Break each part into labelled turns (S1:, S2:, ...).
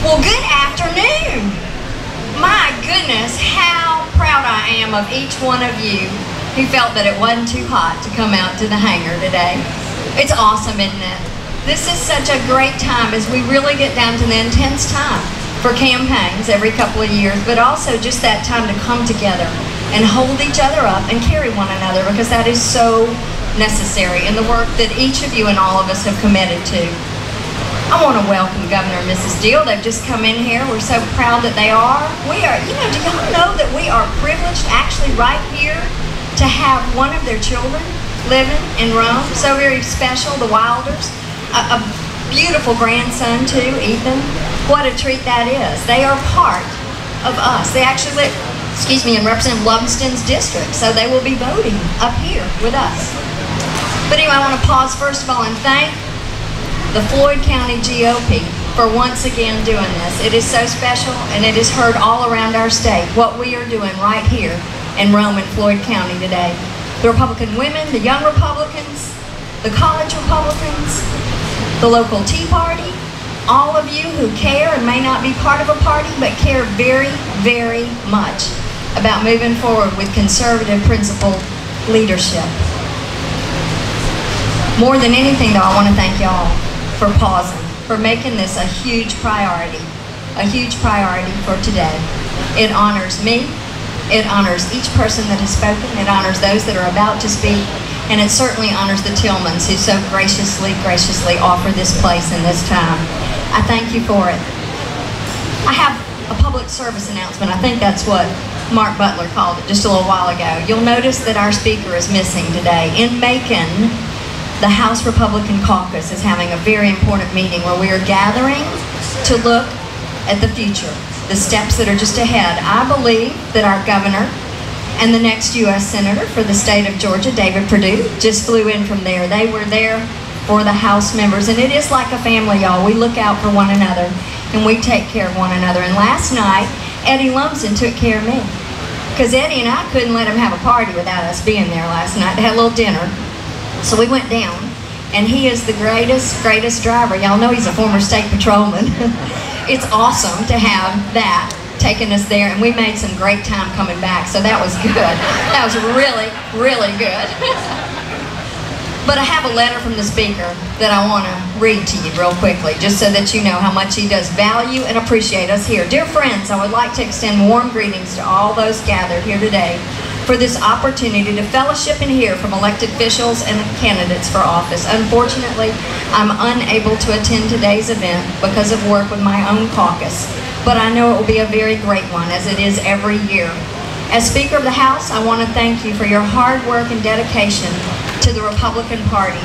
S1: Well, good afternoon. My goodness, how proud I am of each one of you who felt that it wasn't too hot to come out to the hangar today. It's awesome, isn't it? This is such a great time as we really get down to the intense time for campaigns every couple of years, but also just that time to come together and hold each other up and carry one another, because that is so necessary in the work that each of you and all of us have committed to. I want to welcome Governor and Mrs. Deal. They've just come in here. We're so proud that they are. We are, do y'all know that we are privileged actually right here to have one of their children living in Rome? So very special, the Wilders. A beautiful grandson too, Ethan. What a treat that is. They are part of us. They actually live, and represent Lumsden's district, so they will be voting up here with us. But anyway, I want to pause first of all and thank the Floyd County GOP for once again doing this. It is so special, and it is heard all around our state, what we are doing right here in Rome and Floyd County today. The Republican women, the young Republicans, the college Republicans, the local Tea Party, all of you who care and may not be part of a party, but care very, very much about moving forward with conservative principled leadership. More than anything though, I want to thank y'all for pausing, for making this a huge priority for today. It honors me, it honors each person that has spoken, it honors those that are about to speak, and it certainly honors the Tillmans who so graciously offer this place and this time. I thank you for it. I have a public service announcement. I think that's what Mark Butler called it just a little while ago. You'll notice that our speaker is missing today. In Macon, the House Republican Caucus is having a very important meeting where we are gathering to look at the future, the steps that are just ahead. I believe that our governor and the next U.S. Senator for the state of Georgia, David Perdue, just flew in from there. They were there for the House members, and it is like a family, y'all. We look out for one another, and we take care of one another. And last night, Eddie Lumsden took care of me, because Eddie and I couldn't let him have a party without us being there last night. They had a little dinner. So we went down, and he is the greatest driver. Y'all know he's a former state patrolman. It's awesome to have that taking us there, and we made some great time coming back, so that was good. That was really, really good. But I have a letter from the speaker that I want to read to you real quickly, just so that you know how much he does value and appreciate us here. Dear friends, I would like to extend warm greetings to all those gathered here today for this opportunity to fellowship and hear from elected officials and candidates for office. Unfortunately, I'm unable to attend today's event because of work with my own caucus, but I know it will be a very great one, as it is every year. As Speaker of the House, I want to thank you for your hard work and dedication to the Republican Party.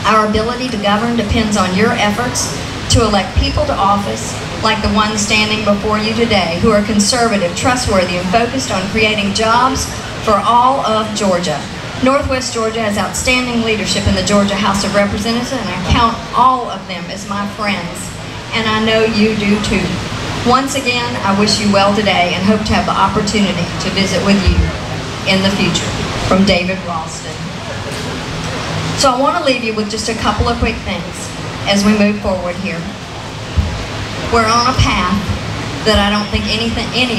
S1: Our ability to govern depends on your efforts to elect people to office like the ones standing before you today, who are conservative, trustworthy, and focused on creating jobs for all of Georgia. Northwest Georgia has outstanding leadership in the Georgia House of Representatives, and I count all of them as my friends, and I know you do too. Once again, I wish you well today and hope to have the opportunity to visit with you in the future. From David Ralston. So I want to leave you with just a couple of quick things as we move forward here. We're on a path that I don't think any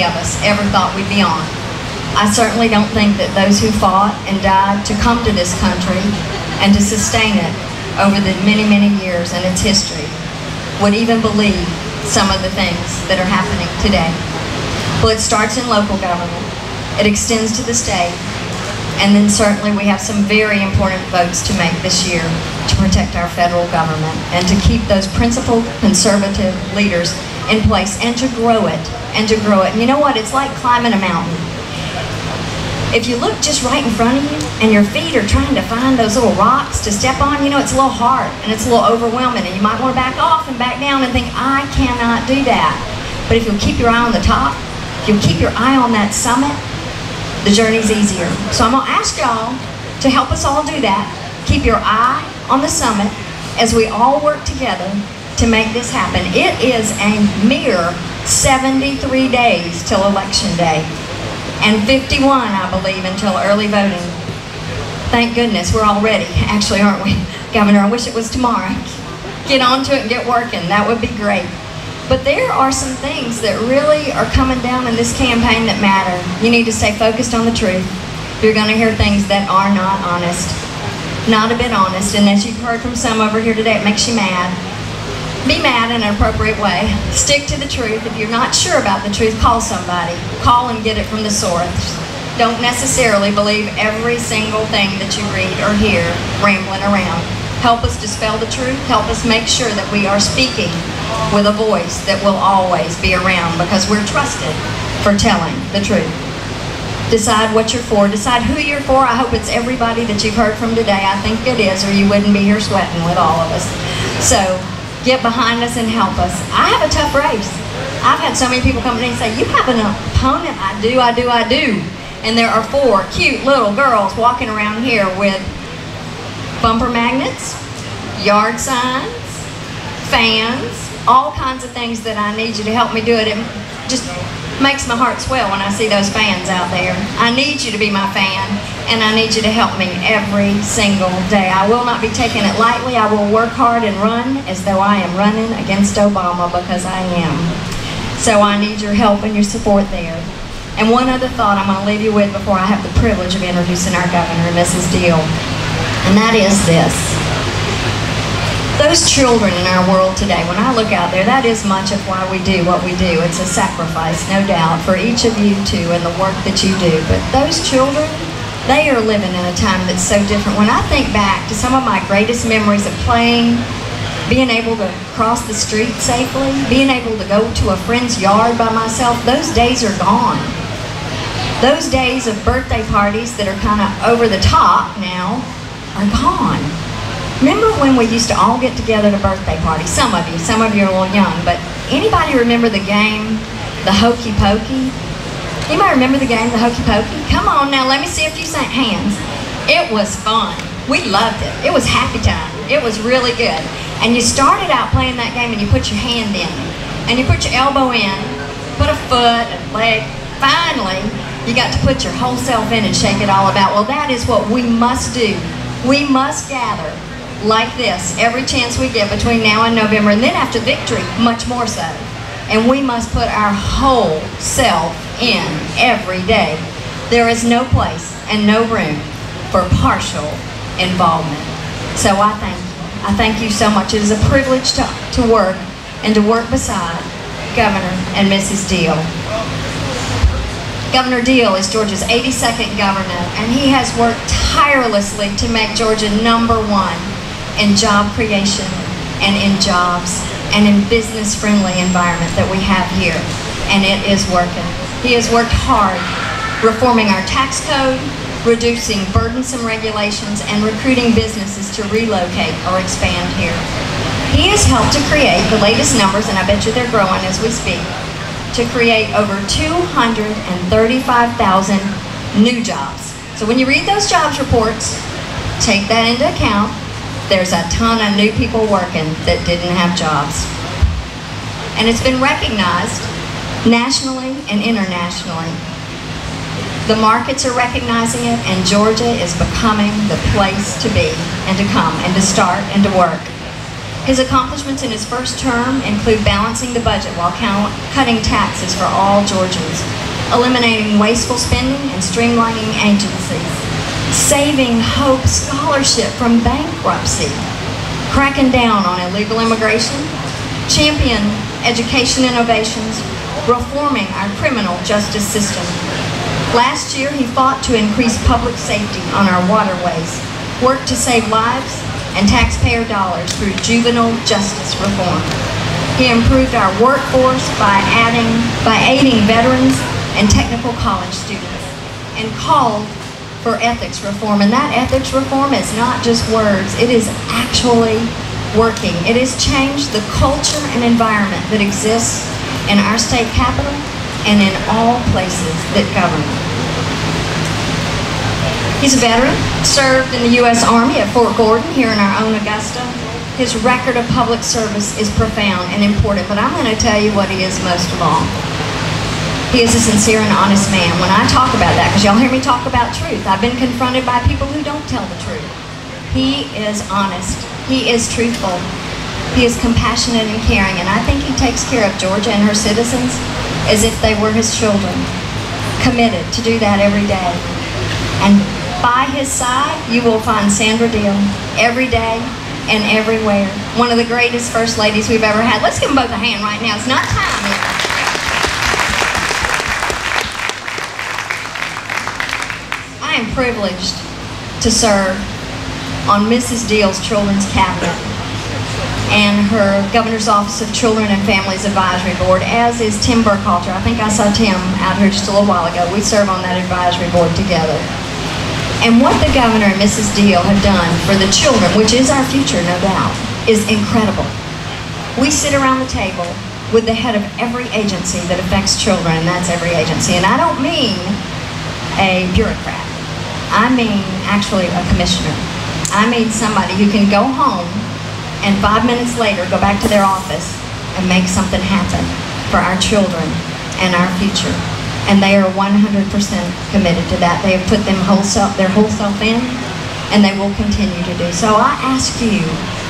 S1: of us ever thought we'd be on. I certainly don't think that those who fought and died to come to this country and to sustain it over the many, many years in its history would even believe some of the things that are happening today. Well, it starts in local government. It extends to the state. And then certainly we have some very important votes to make this year to protect our federal government and to keep those principled conservative leaders in place and to grow it, and you know what? It's like climbing a mountain. If you look just right in front of you and your feet are trying to find those little rocks to step on, it's a little hard and it's a little overwhelming, and you might want to back off and back down and think, I cannot do that. But if you'll keep your eye on the top, if you'll keep your eye on that summit, the journey's easier. So I'm going to ask y'all to help us all do that. Keep your eye on the summit as we all work together to make this happen. It is a mere 73 days till Election Day, and 51, I believe, until early voting. Thank goodness we're all ready, actually, aren't we? Governor, I wish it was tomorrow. Get on to it and get working. That would be great. But there are some things that really are coming down in this campaign that matter. You need to stay focused on the truth. You're going to hear things that are not honest, not a bit honest. And as you've heard from some over here today, it makes you mad. Be mad in an appropriate way. Stick to the truth. If you're not sure about the truth, call somebody. Call and get it from the source. Don't necessarily believe every single thing that you read or hear rambling around. Help us dispel the truth. Help us make sure that we are speaking with a voice that will always be around, because we're trusted for telling the truth. Decide what you're for. Decide who you're for. I hope it's everybody that you've heard from today. I think it is, or you wouldn't be here sweating with all of us. So get behind us and help us. I have a tough race. I've had so many people come to me and say, you have an opponent? I do. And there are 4 cute little girls walking around here with bumper magnets, yard signs, fans, all kinds of things that I need you to help me do it. It just makes my heart swell when I see those fans out there. I need you to be my fan, and I need you to help me every single day. I will not be taking it lightly. I will work hard and run as though I am running against Obama, because I am. So I need your help and your support there. And one other thought I'm going to leave you with before I have the privilege of introducing our governor, Mrs. Deal, and that is this. Those children in our world today, when I look out there, that is much of why we do what we do. It's a sacrifice, no doubt, for each of you too, and the work that you do. But those children, they are living in a time that's so different. When I think back to some of my greatest memories of playing, being able to cross the street safely, being able to go to a friend's yard by myself, those days are gone. Those days of birthday parties that are kind of over the top now are gone. Remember when we used to all get together at a birthday party? Some of you are a little young, but anybody remember the game, the Hokey Pokey? Anybody remember the game, the Hokey Pokey? Come on now, let me see a few hands. It was fun. We loved it. It was happy time. It was really good. And you started out playing that game and you put your hand in, and you put your elbow in, put a foot, a leg. Finally, you got to put your whole self in and shake it all about. Well, that is what we must do. We must gather like this every chance we get between now and November, and then after victory, much more so. And we must put our whole self in every day. There is no place and no room for partial involvement. So I thank you. I thank you so much. It is a privilege to work, and to work beside Governor and Mrs. Deal. Governor Deal is Georgia's 82nd governor, and he has worked tirelessly to make Georgia #1 in job creation and in jobs and in business-friendly environment that we have here, and it is working. He has worked hard reforming our tax code, reducing burdensome regulations, and recruiting businesses to relocate or expand here. He has helped to create the latest numbers, and I bet you they're growing as we speak, to create over 235,000 new jobs. So when you read those jobs reports, take that into account. There's a ton of new people working that didn't have jobs. And it's been recognized nationally and internationally. The markets are recognizing it, and Georgia is becoming the place to be and to come and to start and to work. His accomplishments in his first term include balancing the budget while cutting taxes for all Georgians, eliminating wasteful spending and streamlining agencies, saving Hope Scholarship from bankruptcy, cracking down on illegal immigration, champion education innovations, reforming our criminal justice system. Last year, he fought to increase public safety on our waterways, worked to save lives and taxpayer dollars through juvenile justice reform. He improved our workforce by aiding veterans and technical college students, and called for ethics reform. And that ethics reform is not just words, it is actually working. It has changed the culture and environment that exists in our state capital and in all places that govern. He's a veteran, served in the U.S. Army at Fort Gordon here in our own Augusta. His record of public service is profound and important, but I'm going to tell you what he is most of all. He is a sincere and honest man. When I talk about that, because y'all hear me talk about truth, I've been confronted by people who don't tell the truth. He is honest. He is truthful. He is compassionate and caring, and I think he takes care of Georgia and her citizens as if they were his children, committed to do that every day. And by his side, you will find Sandra Deal every day and everywhere. One of the greatest first ladies we've ever had. Let's give them both a hand right now. It's not time yet. I am privileged to serve on Mrs. Deal's Children's Cabinet and her Governor's Office of Children and Families Advisory Board, as is Tim Burkhalter. I think I saw Tim out here just a little while ago. We serve on that advisory board together. And what the Governor and Mrs. Deal have done for the children, which is our future, no doubt, is incredible. We sit around the table with the head of every agency that affects children, and that's every agency. And I don't mean a bureaucrat. I mean actually a commissioner. I mean somebody who can go home and 5 minutes later go back to their office and make something happen for our children and our future. And they are 100% committed to that. They have put their whole self in, and they will continue to do. So I ask you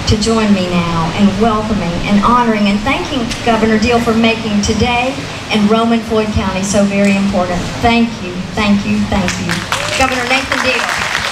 S1: to join me now in welcoming and honoring and thanking Governor Deal for making today and Rome and Floyd County so very important. Thank you, thank you, thank you. Governor Nathan Deal.